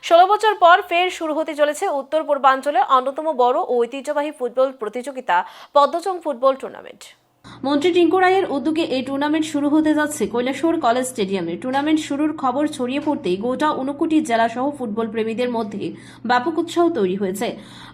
16 বছর পর ফের শুরু হতে চলেছে উত্তর পূর্বাঞ্চলের অন্যতম বড় ও ঐতিহ্যবাহী ফুটবল প্রতিযোগিতা পদ্মচং ফুটবল টুর্নামেন্ট। মন্ত্রী টিঙ্কু রায়ের উদ্যোগে এই টুর্নামেন্ট শুরু হতে যাচ্ছে কৈলাসহর কলেজ স্টেডিয়ামে। টুর্নামেন্ট শুরুর খবর ছড়িয়ে পড়তেই গোটা 59 জেলাসহ ফুটবল প্রেমীদের মধ্যে ব্যাপক উৎসাহ তৈরি হয়েছে।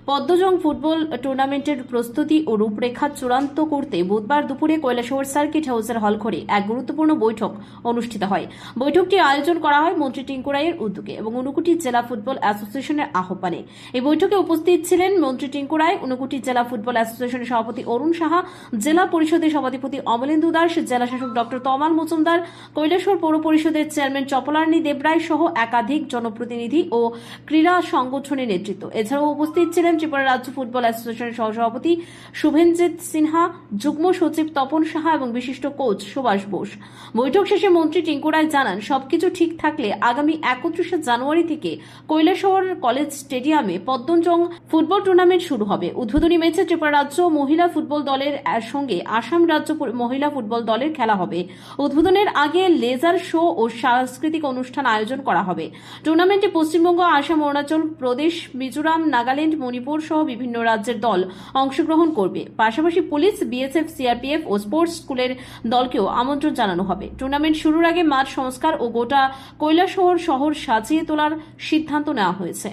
পদ্মচং ফুটবল টুর্নামেন্টের প্রস্তুতি ও রূপরেখা চূড়ান্ত করতে বুধবার দুপুরে কৈলাসহর সার্কিট হাউসের হলঘরে এক গুরুত্বপূর্ণ বৈঠক অনুষ্ঠিত হয়। বৈঠকটির আয়োজন করা হয় মন্ত্রী টিঙ্কু রায়ের উদ্যোগে এবং 59 জেলা ফুটবল অ্যাসোসিয়েশনের আহ্বানে। এই বৈঠকে উপস্থিত ছিলেন মন্ত্রী টিঙ্কু রায়, 59 জেলা ফুটবল অ্যাসোসিয়েশনের সভাপতি অরুণ সাহা, জেলা পরিষদের সভাধিপতি অমলেন্দু দাস, জেলা শাসক ডক্টর তমাল মজুমদার, কৈলাসহর পৌর পরিষদের চেয়ারম্যান চপলার্নি দেবরায় সহ একাধিক জনপ্রতিনিধি ও ক্রীড়া সংগঠনের নেতৃত্ব। এছাড়াও উপস্থিত ছিলেন ত্রিপুরা রাজ্য ফুটবল অ্যাসোসিয়েশনের সহসভাপতি শুভেনজিৎ সিনহা, যুগ্ম সচিব তপন সাহা এবং বিশিষ্ট কোচ সুভাষ বোস। বৈঠক শেষে মন্ত্রী টিঙ্কু রায় জানান, সবকিছু ঠিক থাকলে আগামী 31 জানুয়ারি থেকে কৈলাসহর কলেজ স্টেডিয়ামে পদ্মচং ফুটবল টুর্নামেন্ট শুরু হবে। উদ্বোধনী ম্যাচে ত্রিপুরা রাজ্য মহিলা ফুটবল দলের সঙ্গে আসাম রাজ্য মহিলা ফুটবল দলের খেলা হবে। উদ্বোধনের আগে লেজার শো ও সাংস্কৃতিক অনুষ্ঠান আয়োজন করা হবে। টুর্নামেন্টে পশ্চিমবঙ্গ, আসাম, অরুণাচল প্রদেশ, মিজোরাম, নাগাল্যান্ড, মণিপুর সহ বিভিন্ন রাজ্যের দল অংশগ্রহণ করবে। পাশাপাশি পুলিশ, বিএসএফ, সিআরপিএফ ও স্পোর্টস স্কুলের দলকেও আমন্ত্রণ জানানো হবে। টুর্নামেন্ট শুরুর আগে মাঠ সংস্কার ও গোটা কৈলাসহর শহর সাজিয়ে তোলার সিদ্ধান্ত নেওয়া হয়েছে।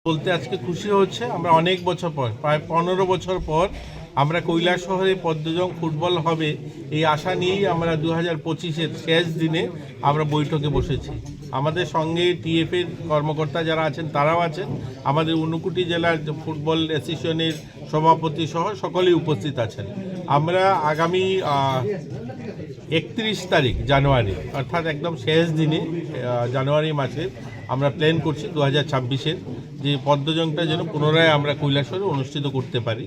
বলতে আজকে খুশি হচ্ছে, আমরা অনেক বছর পর, প্রায় 15 বছর পর আমরা কৈলাসহরে পদ্মচং ফুটবল হবে এই আশা নিয়েই আমরা 2025-এর শেষ দিনে আমরা বৈঠকে বসেছি। আমাদের সঙ্গে টিএফের কর্মকর্তা যারা আছেন তারাও আছেন, আমাদের 59 জেলার ফুটবল অ্যাসোসিয়েশনের সভাপতি সহ সকলেই উপস্থিত আছেন। আমরা আগামী 31 তারিখ জানুয়ারি, অর্থাৎ একদম শেষ দিনে জানুয়ারি মাসে আমরা প্ল্যান করছি 2026-এর যে পদ্মচংটা যেন পুনরায় আমরা কৈলাসহরে অনুষ্ঠিত করতে পারি।